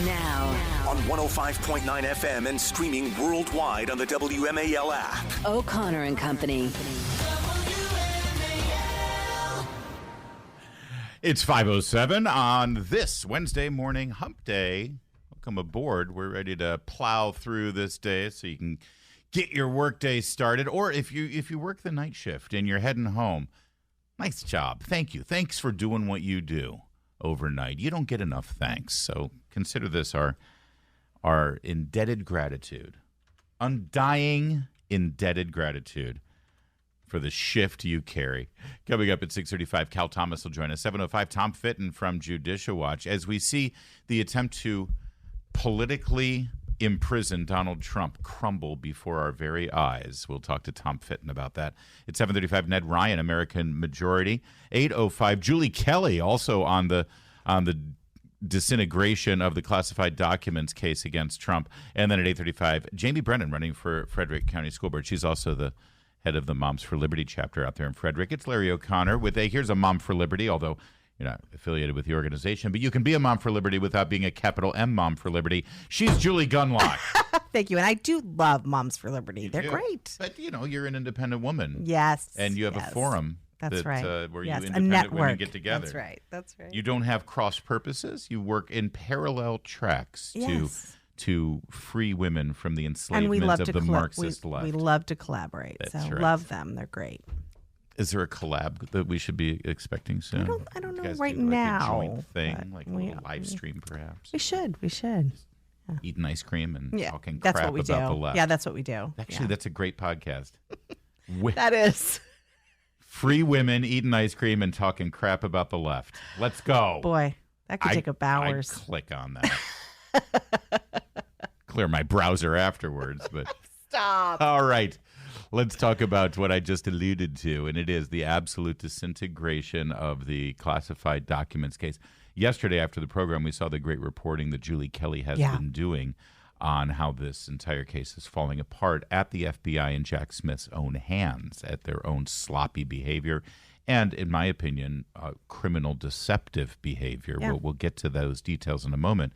Now. On 105.9 FM and streaming worldwide on the WMAL app. O'Connor and Company. It's 5:07 on this Wednesday morning, hump day. Welcome aboard. We're ready to plow through this day so you can get your work day started. Or if you work the night shift and you're heading home, nice job. Thank you. Thanks for doing what you do overnight. You don't get enough thanks. So consider this our indebted gratitude, undying indebted gratitude for the shift you carry. Coming up at 6:35, Cal Thomas will join us. 7:05, Tom Fitton from Judicial Watch. As we see the attempt to politically imprison Donald Trump crumble before our very eyes. We'll talk to Tom Fitton about that. At 7:35, Ned Ryan, American Majority. 8:05, Julie Kelly, also on the disintegration of the classified documents case against Trump. And then at 8:35, Jamie Brennan running for Frederick County School Board. She's also the head of the Moms for Liberty chapter out there in Frederick. It's Larry O'Connor with here's a Mom for Liberty, although you're not affiliated with the organization, but you can be a Mom for Liberty without being a capital M Mom for Liberty. She's Julie Gunlock. Thank you. And I do love Moms for Liberty. They're do. Great. But, you're an independent woman. Yes. And you have a forum. That's right. Where yes, you a independent network. women get together. That's right. That's right. You don't have cross purposes. You work in parallel tracks to free women from the enslavement of the Marxist left. We love to collaborate. That's so right. Love them. They're great. Is there a collab that we should be expecting soon? I don't know guys right do like now. A joint thing, like a little live stream, perhaps. We should. Yeah. Eating ice cream and talking that's crap what we about do. the left. Yeah, that's what we do. Actually, that's a great podcast. That is. Free women eating ice cream and talking crap about the left. Let's go. Boy, that could take up hours. I'd click on that. Clear my browser afterwards, but stop. All right. Let's talk about what I just alluded to, and it is the absolute disintegration of the classified documents case. Yesterday, after the program, we saw the great reporting that Julie Kelly has been doing on how this entire case is falling apart at the FBI and Jack Smith's own hands, at their own sloppy behavior, and, in my opinion, criminal deceptive behavior. Yeah. We'll get to those details in a moment,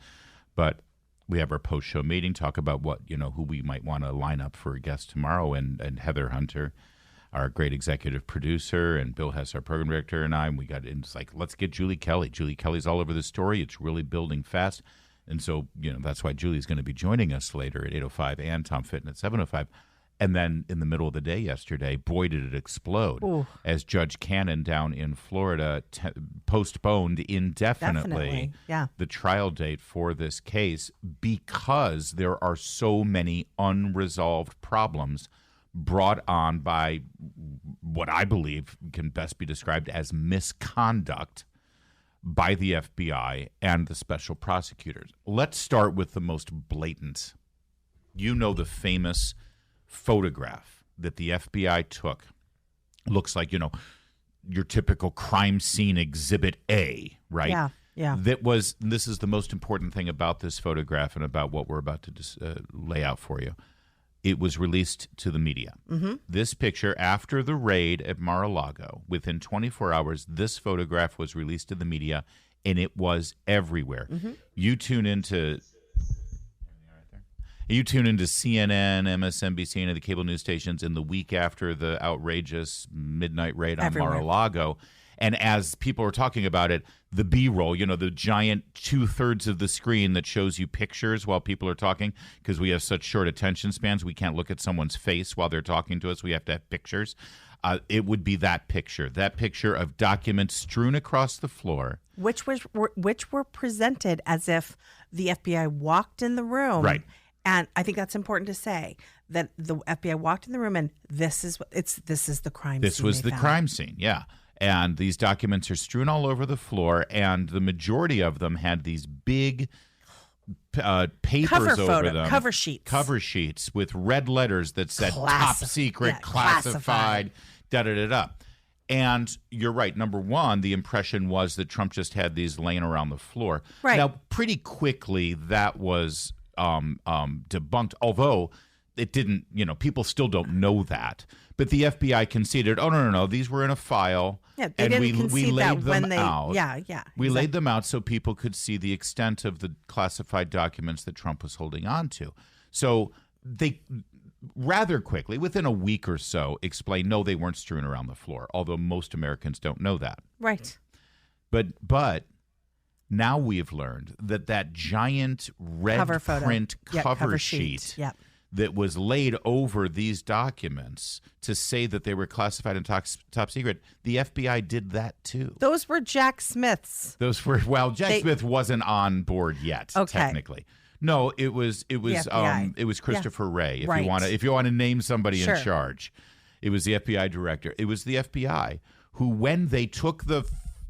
but we have our post-show meeting, talk about what, who we might want to line up for a guest tomorrow, and Heather Hunter, our great executive producer, and Bill Hess, our program director, and we got in. It's like, let's get Julie Kelly. Julie Kelly's all over the story. It's really building fast. And so, that's why Julie's going to be joining us later at 8:05 and Tom Fitton at 7:05. And then in the middle of the day yesterday, boy, did it explode as Judge Cannon down in Florida postponed indefinitely the trial date for this case because there are so many unresolved problems brought on by what I believe can best be described as misconduct by the FBI and the special prosecutors. Let's start with the most blatant. The famous photograph that the FBI took. Looks like, your typical crime scene exhibit A, right? Yeah. This is the most important thing about this photograph and about what we're about to lay out for you. It was released to the media. Mm-hmm. This picture, after the raid at Mar-a-Lago, within 24 hours, this photograph was released to the media, and it was everywhere. Mm-hmm. You tune into CNN, MSNBC, and the cable news stations in the week after the outrageous midnight raid on Mar-a-Lago. And as people are talking about it, the B-roll, the giant 2/3 of the screen that shows you pictures while people are talking, because we have such short attention spans, we can't look at someone's face while they're talking to us. We have to have pictures. It would be that picture of documents strewn across the floor. Which were presented as if the FBI walked in the room. Right. And I think that's important to say that the FBI walked in the room and this is the crime scene. This was the crime scene, yeah. And these documents are strewn all over the floor, and the majority of them had these big papers over them. Cover sheets with red letters that said top secret, classified, da-da-da-da. And you're right. Number one, the impression was that Trump just had these laying around the floor. Right. Now, pretty quickly, that was debunked, although it didn't, people still don't know that. But the FBI conceded, oh, no, these were in a file. Yeah, they and didn't we concede laid that them when they, out. Yeah. We exactly. laid them out so people could see the extent of the classified documents that Trump was holding on to. So they rather quickly, within a week or so, explained, no, they weren't strewn around the floor, although most Americans don't know that. Right. But now we've learned that giant red print cover sheet that was laid over these documents to say that they were classified and top secret, the FBI did that too. Those were Jack Smith's. Jack Smith wasn't on board yet, technically. No, it was Christopher Wray. If you want to name somebody in charge, it was the FBI director. It was the FBI who, when they took the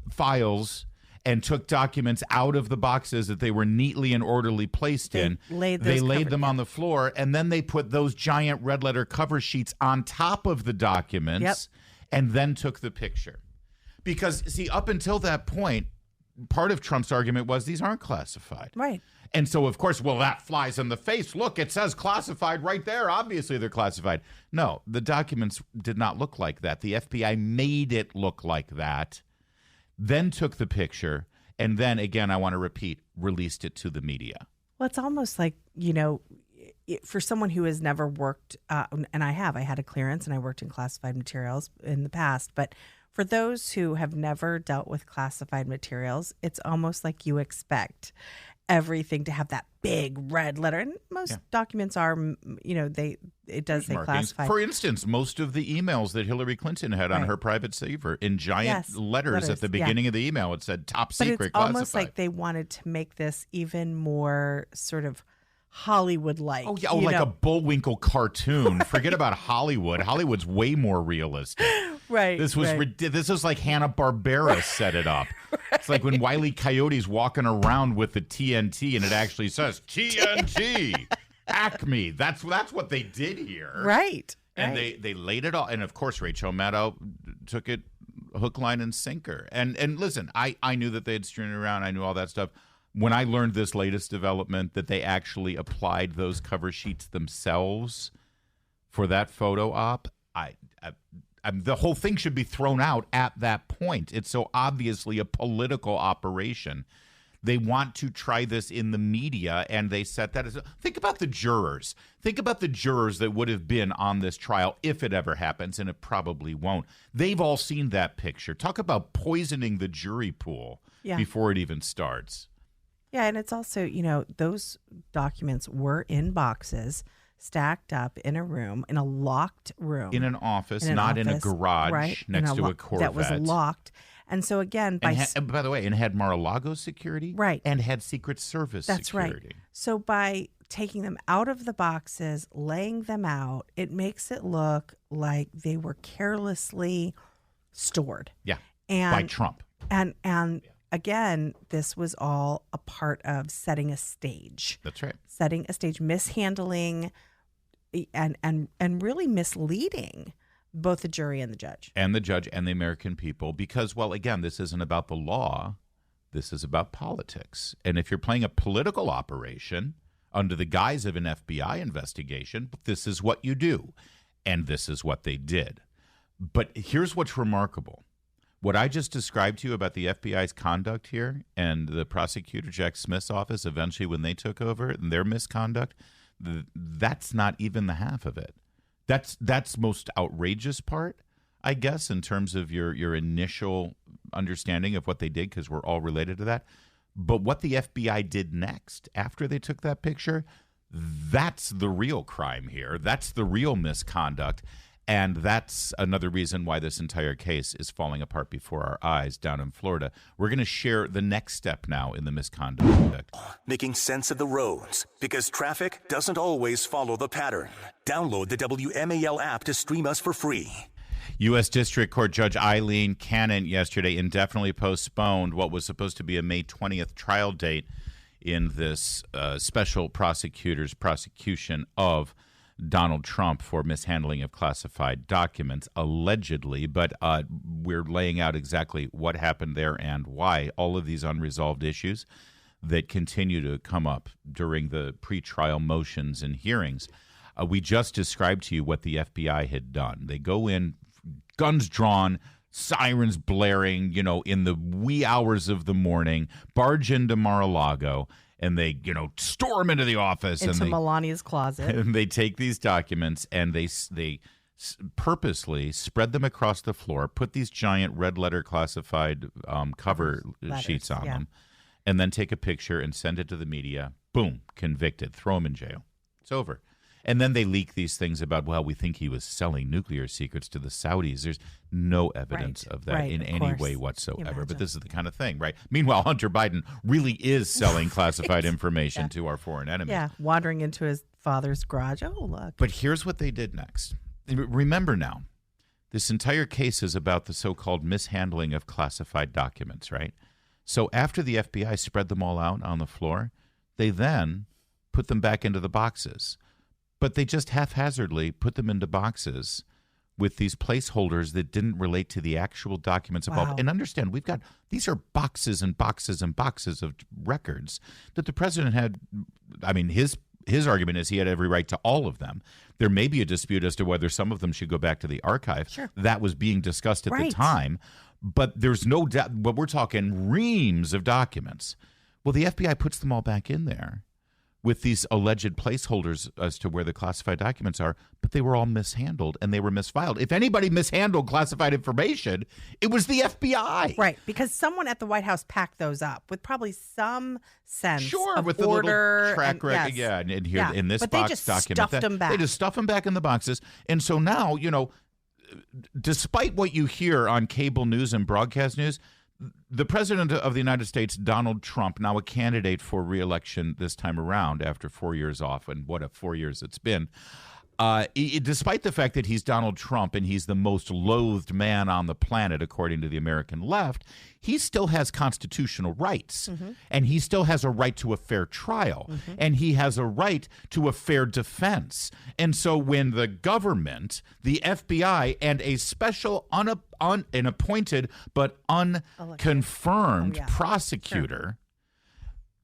files and took documents out of the boxes that they were neatly and orderly placed in, they laid them on the floor, and then they put those giant red letter cover sheets on top of the documents and then took the picture. Because, see, up until that point, part of Trump's argument was these aren't classified. Right. And so, of course, that flies in the face. Look, it says classified right there. Obviously, they're classified. No, the documents did not look like that. The FBI made it look like that, then took the picture, and then, again, I want to repeat, released it to the media. Well, it's almost like, for someone who has never worked, and I had a clearance and I worked in classified materials in the past, but for those who have never dealt with classified materials, it's almost like you expect everything to have that big red letter. And most documents are, it does say classified. For instance, most of the emails that Hillary Clinton had on her private saver in giant letters at the beginning of the email, it said top secret but it's classified. Almost like they wanted to make this even more sort of Hollywood-like. Oh, yeah, like a Bullwinkle cartoon. Forget about Hollywood. Hollywood's way more realistic. Right. This was like Hanna-Barbera set it up. Right. It's like when Wile E. Coyote's walking around with the TNT and it actually says TNT, Acme. That's what they did here. Right. And they laid it all. And of course, Rachel Maddow took it hook, line, and sinker. And listen, I knew that they had strewn it around. I knew all that stuff. When I learned this latest development that they actually applied those cover sheets themselves for that photo op, the whole thing should be thrown out at that point. It's so obviously a political operation. They want to try this in the media, and they set that as think about the jurors. Think about the jurors that would have been on this trial if it ever happens, and it probably won't. They've all seen that picture. Talk about poisoning the jury pool before it even starts. Yeah, and it's also, those documents were in boxes, stacked up in a room, in a locked room. In an office, not in a garage next to a Corvette. That was locked. And so, again, by the way, it had Mar-a-Lago security. Right. And had Secret Service security. That's right. So by taking them out of the boxes, laying them out, it makes it look like they were carelessly stored. Yeah, and by Trump. And again, this was all a part of setting a stage. That's right. Setting a stage, mishandling and really misleading both the jury and the judge. And the judge and the American people because, well, again, this isn't about the law. This is about politics. And if you're playing a political operation under the guise of an FBI investigation, this is what you do. And this is what they did. But here's what's remarkable. What I just described to you about the FBI's conduct here and the prosecutor, Jack Smith's office, eventually when they took over and their misconduct, that's not even the half of it. That's most outrageous part, I guess, in terms of your initial understanding of what they did, because we're all related to that. But what the FBI did next after they took that picture, that's the real crime here. That's the real misconduct. And that's another reason why this entire case is falling apart before our eyes down in Florida. We're going to share the next step now in the misconduct. Making sense of the roads, because traffic doesn't always follow the pattern. Download the WMAL app to stream us for free. U.S. District Court Judge Eileen Cannon yesterday indefinitely postponed what was supposed to be a May 20th trial date in this special prosecutor's prosecution of Donald Trump for mishandling of classified documents, allegedly, but we're laying out exactly what happened there and why. All of these unresolved issues that continue to come up during the pretrial motions and hearings. We just described to you what the FBI had done. They go in, guns drawn, sirens blaring, in the wee hours of the morning, barge into Mar-a-Lago, and they, storm into the office. Into Melania's closet. And they take these documents and they purposely spread them across the floor, put these giant red letter classified cover sheets on them, and then take a picture and send it to the media. Boom, convicted. Throw him in jail. It's over. And then they leak these things about, well, we think he was selling nuclear secrets to the Saudis. There's no evidence of that in any way whatsoever. But this is the kind of thing, right? Meanwhile, Hunter Biden really is selling classified information to our foreign enemies. Yeah, wandering into his father's garage. Oh, look. But here's what they did next. Remember now, this entire case is about the so-called mishandling of classified documents, right? So after the FBI spread them all out on the floor, they then put them back into the boxes. But they just haphazardly put them into boxes with these placeholders that didn't relate to the actual documents involved. Wow. And understand, these are boxes and boxes and boxes of records that the president had. I mean, his argument is he had every right to all of them. There may be a dispute as to whether some of them should go back to the archive. Sure. That was being discussed at the time. But there's no doubt, but we're talking reams of documents. Well, the FBI puts them all back in there with these alleged placeholders as to where the classified documents are, but they were all mishandled and they were misfiled. If anybody mishandled classified information, it was the FBI. Right, because someone at the White House packed those up with probably some sense of with order. The little track record. Yes. And here in this but box they just document. Stuffed them back. They just stuff them back in the boxes. And so now, despite what you hear on cable news and broadcast news, the president of the United States, Donald Trump, now a candidate for re-election this time around after 4 years off, and what a 4 years it's been, despite the fact that he's Donald Trump and he's the most loathed man on the planet, according to the American left, he still has constitutional rights. Mm-hmm. And he still has a right to a fair trial. Mm-hmm. And he has a right to a fair defense. And so when the government, the FBI, and a special an appointed but unconfirmed prosecutor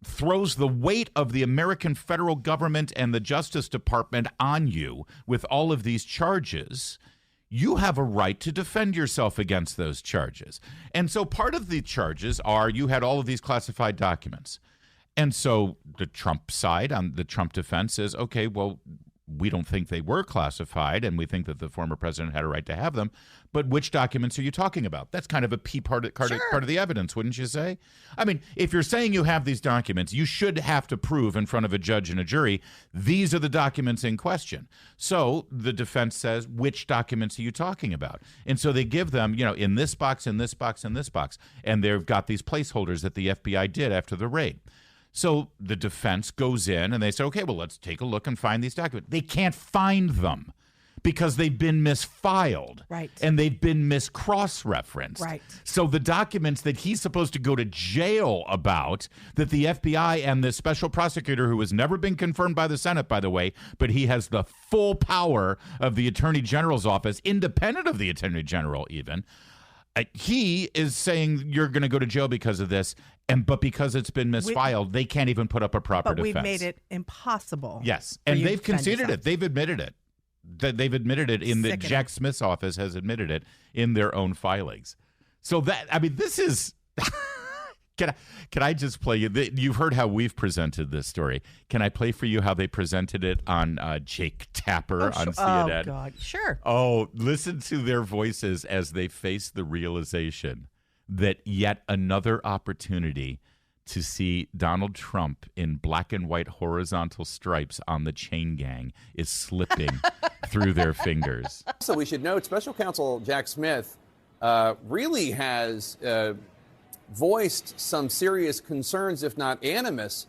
throws the weight of the American federal government and the Justice Department on you with all of these charges, you have a right to defend yourself against those charges. And so part of the charges are you had all of these classified documents. And so the Trump side on the Trump defense is, okay, well, we don't think they were classified, and we think that the former president had a right to have them. But which documents are you talking about? That's kind of a key part of the evidence, wouldn't you say? I mean, if you're saying you have these documents, you should have to prove in front of a judge and a jury, these are the documents in question. So the defense says, which documents are you talking about? And so they give them, in this box, in this box, in this box. And they've got these placeholders that the FBI did after the raid. So the defense goes in and they say, okay, well, let's take a look and find these documents. They can't find them because they've been misfiled. Right. And they've been mis-cross-referenced. Right. So the documents that he's supposed to go to jail about, that the FBI and the special prosecutor, who has never been confirmed by the Senate, by the way, but he has the full power of the Attorney General's office, independent of the Attorney General even, he is saying you're going to go to jail because of this, but because it's been misfiled, they can't even put up a proper defense. But we've made it impossible. Yes, and they've conceded it. They've admitted it. They've admitted it in that Jack Smith's office has admitted it in their own filings. So this is. Can I just play you? You've heard how we've presented this story. Can I play for you how they presented it on Jake Tapper on CNN? Oh, God. Sure. Oh, listen to their voices as they face the realization that yet another opportunity to see Donald Trump in black and white horizontal stripes on the chain gang is slipping through their fingers. So we should note Special Counsel Jack Smith really has voiced some serious concerns, if not animus,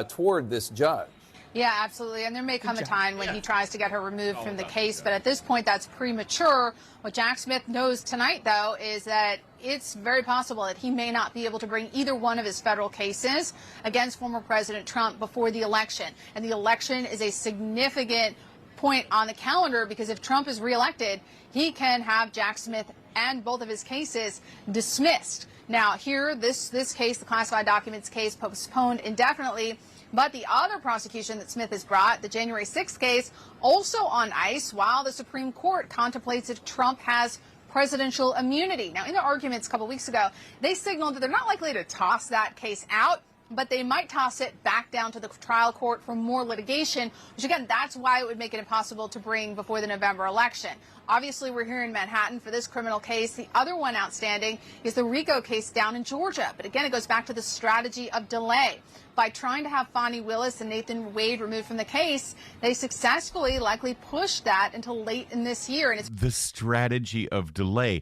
toward this judge. Yeah, absolutely. And there may come a time when he tries to get her removed from the case. But at this point, that's premature. What Jack Smith knows tonight, though, is that it's very possible that he may not be able to bring either one of his federal cases against former President Trump before the election. And the election is a significant point on the calendar because if Trump is reelected, he can have Jack Smith and both of his cases dismissed. Now, here, this case, the classified documents case, postponed indefinitely, But the other prosecution that Smith has brought, the January 6th case, also on ice while the Supreme Court contemplates if Trump has presidential immunity. Now, in their arguments a couple weeks ago, they signaled that they're not likely to toss that case out, but they might toss it back down to the trial court for more litigation, which, again, that's why it would make it impossible to bring before the November election. Obviously, we're here in Manhattan for this criminal case. The other one outstanding is the RICO case down in Georgia. But again, it goes back to the strategy of delay. By trying to have Fonnie Willis and Nathan Wade removed from the case, they successfully likely pushed that until late in this year. And it's the strategy of delay.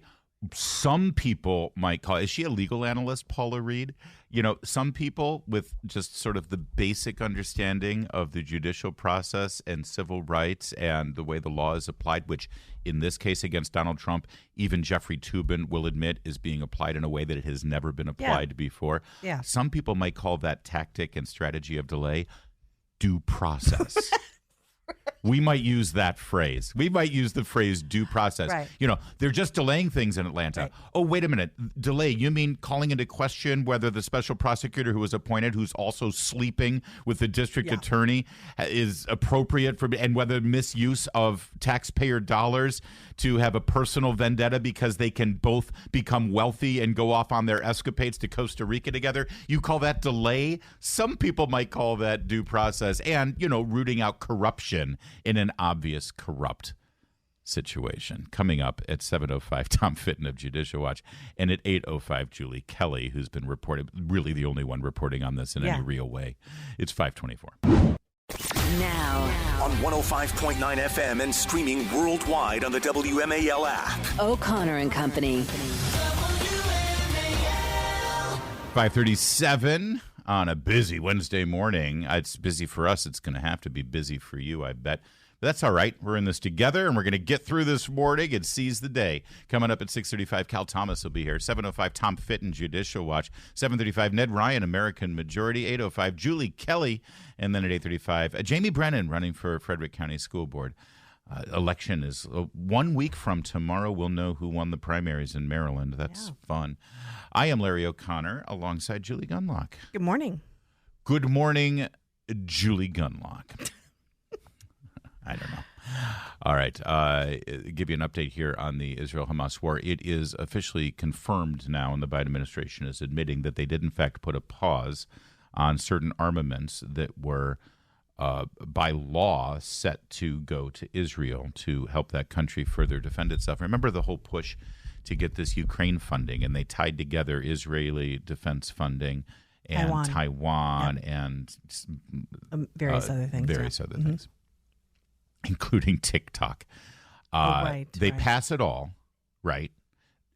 Some people might call it, is she a legal analyst, Paula Reed? You know, some people with just sort of the basic understanding of the judicial process and civil rights and the way the law is applied, which in this case against Donald Trump, even Jeffrey Toobin will admit is being applied in a way that it has never been applied before. Yeah. Some people might call that tactic and strategy of delay due process. We might use that phrase. We might use the phrase due process. Right. You know, they're just delaying things in Atlanta. Right. Oh, wait a minute. Delay. You mean calling into question whether the special prosecutor who was appointed, who's also sleeping with the district attorney, is appropriate for, and whether misuse of taxpayer dollars to have a personal vendetta because they can both become wealthy and go off on their escapades to Costa Rica together. You call that delay? Some people might call that due process and, you know, rooting out corruption in an obvious corrupt situation. Coming up at 7:05, Tom Fitton of Judicial Watch, and at 8:05, Julie Kelly, who's been reported, really the only one reporting on this in any real way. It's 5:24. Now On 105.9 FM and streaming worldwide on the WMAL app. O'Connor and Company. 5:37 on a busy Wednesday morning. It's busy for us. It's going to have to be busy for you, I bet. But that's all right. We're in this together, and we're going to get through this morning and seize the day. Coming up at 6:35, Cal Thomas will be here. 7:05, Tom Fitton, Judicial Watch. 7:35, Ned Ryan, American Majority. 8:05, Julie Kelly. And then at 8:35, Jamie Brennan running for Frederick County School Board. Election is 1 week from tomorrow. We'll know who won the primaries in Maryland. That's fun. I am Larry O'Connor alongside Julie Gunlock. Good morning. Good morning, Julie Gunlock. I don't know. All right. Give you an update here on the Israel-Hamas war. It is officially confirmed now, and the Biden administration is admitting that they did, in fact, put a pause on certain armaments that were by law set to go to Israel to help that country further defend itself. Remember the whole push to get this Ukraine funding, and they tied together Israeli defense funding and Taiwan and various other things. Various other things, including TikTok. They pass it all, right?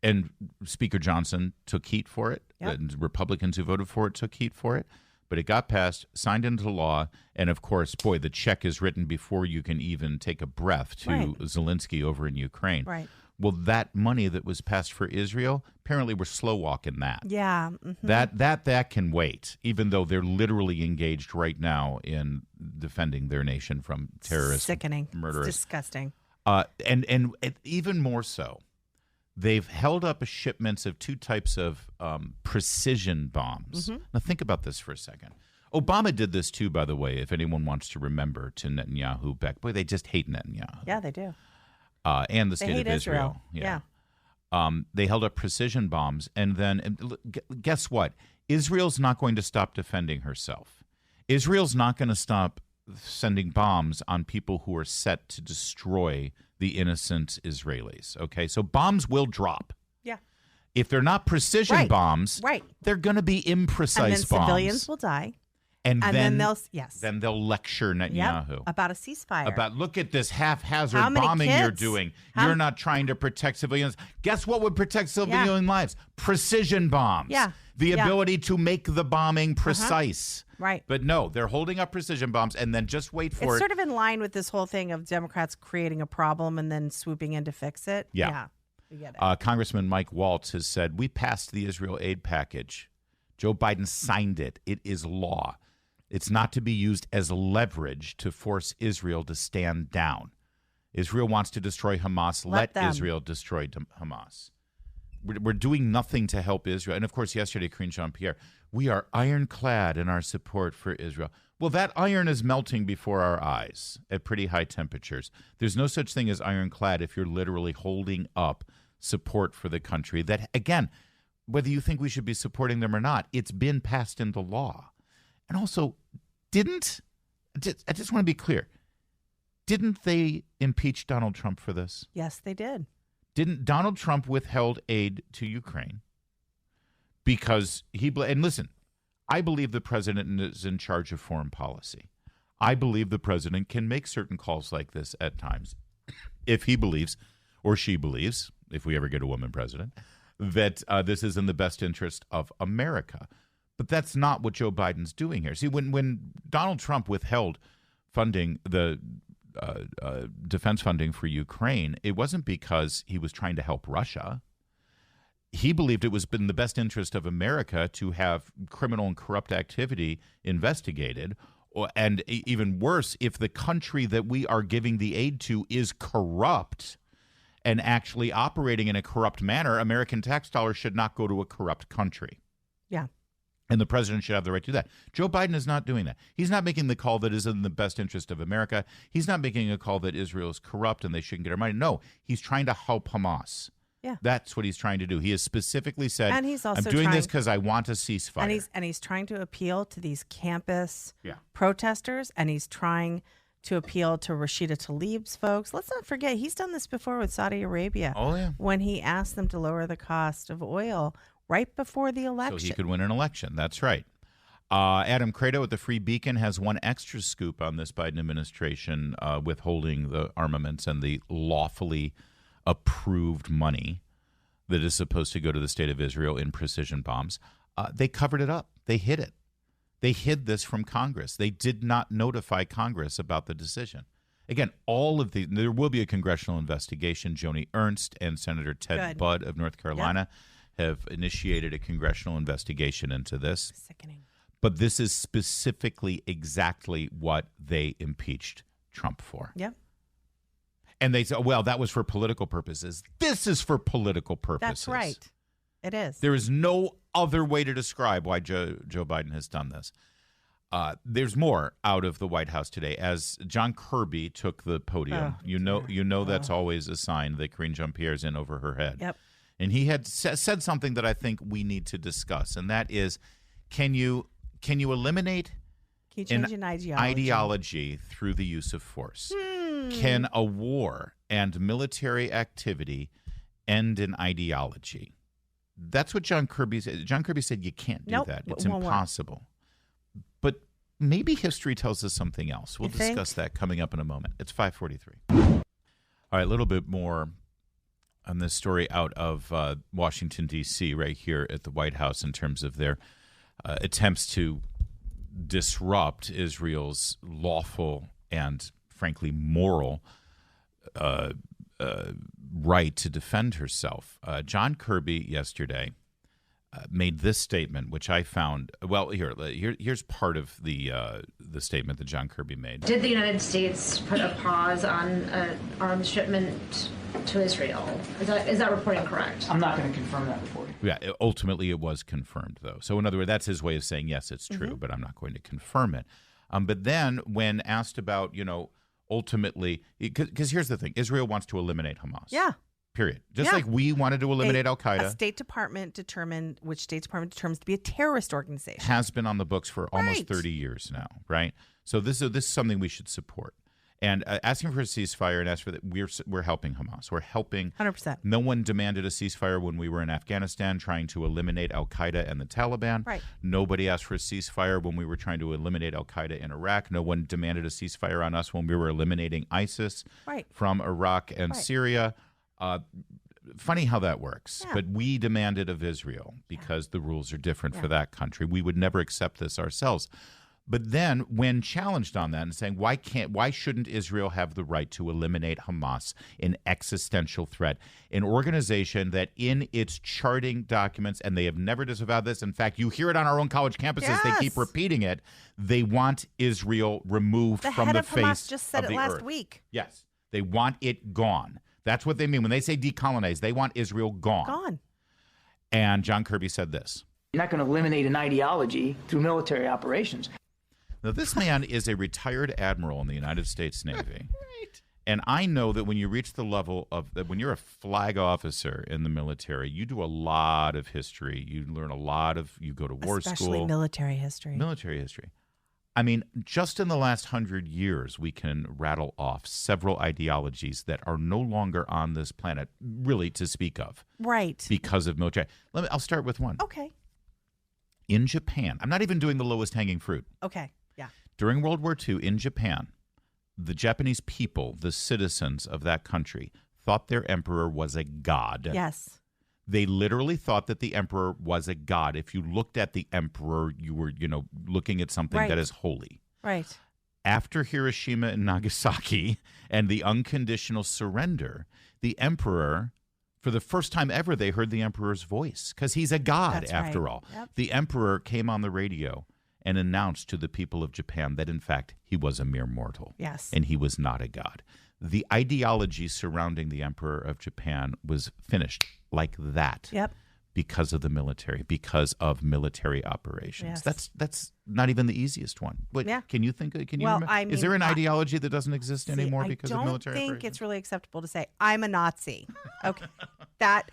And Speaker Johnson took heat for it. And Republicans who voted for it took heat for it. But it got passed, signed into law, and of course, boy, the check is written before you can even take a breath to Zelensky over in Ukraine. Right. Well, that money that was passed for Israel, apparently we're slow walking that. Yeah. Mm-hmm. That can wait, even though they're literally engaged right now in defending their nation from terrorists, sickening, murderers, it's disgusting. And even more so, they've held up shipments of two types of precision bombs. Now, think about this for a second. Obama did this too, by the way, if anyone wants to remember, to Netanyahu back. Boy, they just hate Netanyahu. Yeah, they do. And the state of Israel. Yeah. They held up precision bombs. And then, guess what? Israel's not going to stop defending herself. Israel's not going to stop sending bombs on people who are set to destroy the innocent Israelis. Okay, so bombs will drop. Yeah. If they're not precision bombs, they're going to be imprecise and then bombs. Civilians will die. And then they'll lecture Netanyahu about a ceasefire. About, look at this haphazard bombing you're doing. You're not trying to protect civilians. Guess what would protect civilian lives? Precision bombs. Yeah. The ability to make the bombing precise. Right. But no, they're holding up precision bombs, and then just wait for it. It's sort of in line with this whole thing of Democrats creating a problem and then swooping in to fix it. Yeah. We get it. Congressman Mike Waltz has said, we passed the Israel aid package. Joe Biden signed it. It is law. It's not to be used as leverage to force Israel to stand down. Israel wants to destroy Hamas. Let Israel destroy Hamas. we're doing nothing to help Israel. And of course, yesterday, Karine Jean-Pierre, we are ironclad in our support for Israel. Well, that iron is melting before our eyes at pretty high temperatures. There's no such thing as ironclad if you're literally holding up support for the country that, again, whether you think we should be supporting them or not, it's been passed into law. And also, I just want to be clear, didn't they impeach Donald Trump for this? Yes, they did. Didn't Donald Trump withheld aid to Ukraine because and listen, I believe the president is in charge of foreign policy. I believe the president can make certain calls like this at times if he believes or she believes, if we ever get a woman president, that this is in the best interest of America. But that's not what Joe Biden's doing here. See, when Donald Trump withheld funding, the defense funding for Ukraine, it wasn't because he was trying to help Russia. He believed it was in the best interest of America to have criminal and corrupt activity investigated, and even worse, if the country that we are giving the aid to is corrupt and actually operating in a corrupt manner, American tax dollars should not go to a corrupt country. Yeah. And the president should have the right to do that. Joe Biden is not doing that. He's not making the call that is in the best interest of America. He's not making a call that Israel is corrupt and they shouldn't get our money. No, he's trying to help Hamas. Yeah. That's what he's trying to do. He has specifically said, and he's also I'm doing this because I want a ceasefire. And he's trying to appeal to these campus Yeah. protesters, and he's trying to appeal to Rashida Tlaib's folks. Let's not forget, he's done this before with Saudi Arabia. Oh, yeah. When he asked them to lower the cost of oil right before the election. So he could win an election. That's right. Adam Credo at the Free Beacon has one extra scoop on this Biden administration withholding the armaments and the lawfully approved money that is supposed to go to the state of Israel in precision bombs. They covered it up. They hid it. They hid this from Congress. They did not notify Congress about the decision. Again, there will be a congressional investigation. Joni Ernst and Senator Ted Budd of North Carolina have initiated a congressional investigation into this. Sickening. But this is specifically exactly what they impeached Trump for. Yep. And they said, well, that was for political purposes. This is for political purposes. That's right. It is. There is no other way to describe why Joe Biden has done this. There's more out of the White House today. As John Kirby took the podium, you know that's always a sign that Karine Jean-Pierre is in over her head. Yep. And he had said something that I think we need to discuss, and that is, can you eliminate an ideology through the use of force? Can a war and military activity end an ideology? That's what John Kirby said. John Kirby said you can't do that. It's impossible. But maybe history tells us something else. We'll discuss that coming up in a moment. It's 5:43. All right, a little bit more on this story out of Washington, D.C., right here at the White House in terms of their attempts to disrupt Israel's lawful and, frankly, moral right to defend herself. John Kirby yesterday made this statement, which I found, well, here's part of the statement that John Kirby made. Did the United States put a pause on arms shipment to Israel? Is that reporting correct? I'm not going to confirm that reporting. Yeah, ultimately it was confirmed, though. So in other words, that's his way of saying, yes, it's true, but I'm not going to confirm it. But then when asked about, ultimately, because here's the thing, Israel wants to eliminate Hamas. Yeah. Period. Just like we wanted to eliminate Al-Qaeda. A State Department determined to be a terrorist organization. Has been on the books for almost 30 years now, right? So this is something we should support. And asking for a ceasefire and ask for that, we're helping Hamas. We're helping. 100%. No one demanded a ceasefire when we were in Afghanistan trying to eliminate Al-Qaeda and the Taliban. Right. Nobody asked for a ceasefire when we were trying to eliminate Al-Qaeda in Iraq. No one demanded a ceasefire on us when we were eliminating ISIS from Iraq and Syria. Funny how that works. Yeah. But we demanded of Israel because the rules are different for that country. We would never accept this ourselves. But then when challenged on that and saying, why shouldn't Israel have the right to eliminate Hamas, an existential threat, an organization that in its charting documents, and they have never disavowed this. In fact, you hear it on our own college campuses. They keep repeating it. They want Israel removed from the face of the earth. The head of Hamas just said it last week. Yes. They want it gone. That's what they mean. When they say decolonize, they want Israel gone. And John Kirby said this. You're not going to eliminate an ideology through military operations. Now, this man is a retired admiral in the United States Navy. Right. And I know that when you reach the level of, when you're a flag officer in the military, you do a lot of history. You learn a lot of, you go to war school. Especially military history. Military history. I mean, just in the last 100 years, we can rattle off several ideologies that are no longer on this planet, really, to speak of. Right. Because of military. I'll start with one. Okay. In Japan, I'm not even doing the lowest hanging fruit. Okay. Yeah. During World War II in Japan, the Japanese people, the citizens of that country, thought their emperor was a god. Yes. They literally thought that the emperor was a god. If you looked at the emperor, you were, looking at something that is holy. Right. After Hiroshima and Nagasaki and the unconditional surrender, the emperor, for the first time ever, they heard the emperor's voice because he's a god, after all. Yep. The emperor came on the radio and announced to the people of Japan that, in fact, he was a mere mortal. Yes. And he was not a god. The ideology surrounding the emperor of Japan was finished like that. Yep. Because of the military, because of military operations. Yes. That's not even the easiest one. But yeah. Can you think? Can you well, remember? I mean, is there an ideology that doesn't exist anymore because of military I don't think operations? it's really acceptable to say I'm a Nazi. Okay, that's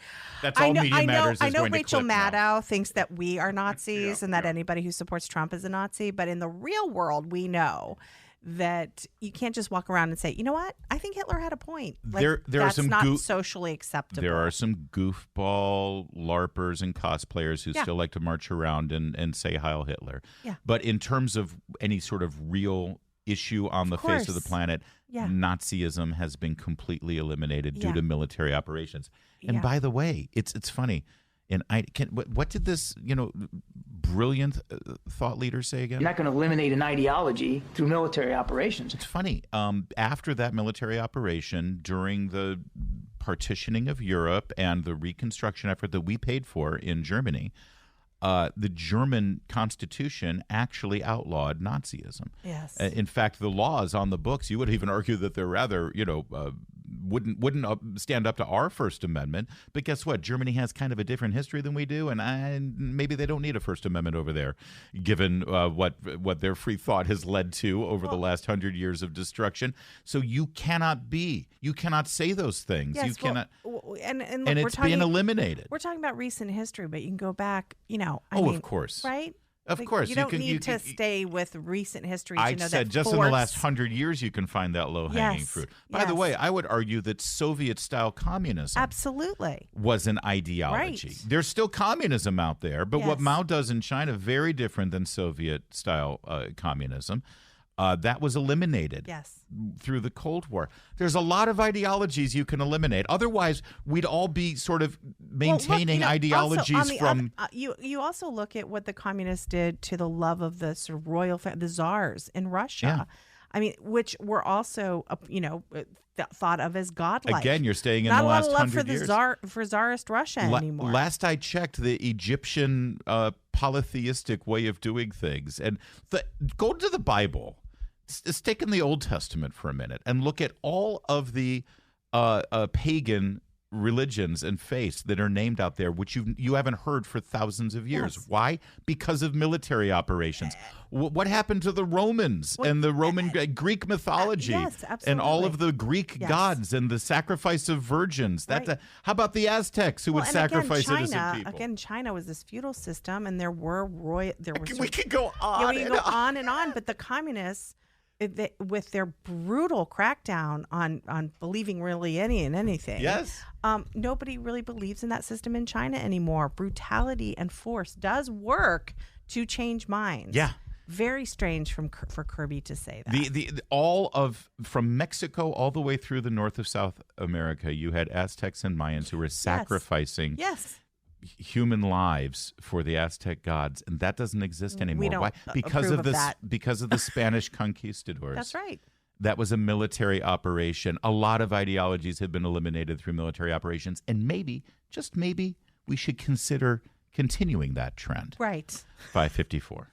all Media Matters is I know going to Rachel clip now. Maddow thinks that we are Nazis and that anybody who supports Trump is a Nazi. But in the real world, we know that you can't just walk around and say, you know what? I think Hitler had a point. Like, there are that's some not socially acceptable. There are some goofball LARPers and cosplayers who still like to march around and say Heil Hitler. Yeah. But in terms of any sort of real issue on the face of the planet, Nazism has been completely eliminated due to military operations. And by the way, it's funny. And what did this brilliant thought leader say again? You're not going to eliminate an ideology through military operations. It's funny. After that military operation, during the partitioning of Europe and the reconstruction effort that we paid for in Germany, the German Constitution actually outlawed Nazism. Yes. In fact, the laws on the books, you would even argue that they're rather, wouldn't stand up to our First Amendment. But guess what? Germany has kind of a different history than we do, and maybe they don't need a First Amendment over there, given what their free thought has led to over the last 100 years of destruction. So you cannot say those things. Yes, you cannot, and and it's being eliminated. We're talking about recent history, but you can go back. Of course, right? Of course. You don't need to stay with recent history to I know said that just in the last 100 years you can find that low-hanging fruit. By the way, I would argue that Soviet-style communism absolutely was an ideology. Right. There's still communism out there, but what Mao does in China, very different than Soviet-style communism. That was eliminated through the Cold War. There's a lot of ideologies you can eliminate. Otherwise, we'd all be sort of maintaining ideologies from... you also look at what the communists did to the love of the sort of royal the czars in Russia. Yeah. I mean, which were also, thought of as godlike. Again, you're staying in the last 100 years. Not a lot of love for Tsarist Russia anymore. Last I checked, the Egyptian polytheistic way of doing things. And go to the Bible. Stick in the Old Testament for a minute and look at all of the pagan religions and faiths that are named out there, which you haven't heard for thousands of years. Yes. Why? Because of military operations. What happened to the Romans and the Roman Greek mythology and all of the Greek gods and the sacrifice of virgins? How about the Aztecs who would sacrifice innocent people? Again, China was this feudal system, and there were we could go on. We could go on and on, but the communists, with their brutal crackdown on believing really anything. Yes. Nobody really believes in that system in China anymore. Brutality and force does work to change minds. Yeah. Very strange for Kirby to say that. From Mexico all the way through the north of South America, you had Aztecs and Mayans who were sacrificing human lives for the Aztec gods, and that doesn't exist anymore. We don't Why? Because approve of that. Because of the Spanish conquistadors. That's right. That was a military operation. A lot of ideologies have been eliminated through military operations, and maybe, just maybe, we should consider continuing that trend. Right. 554.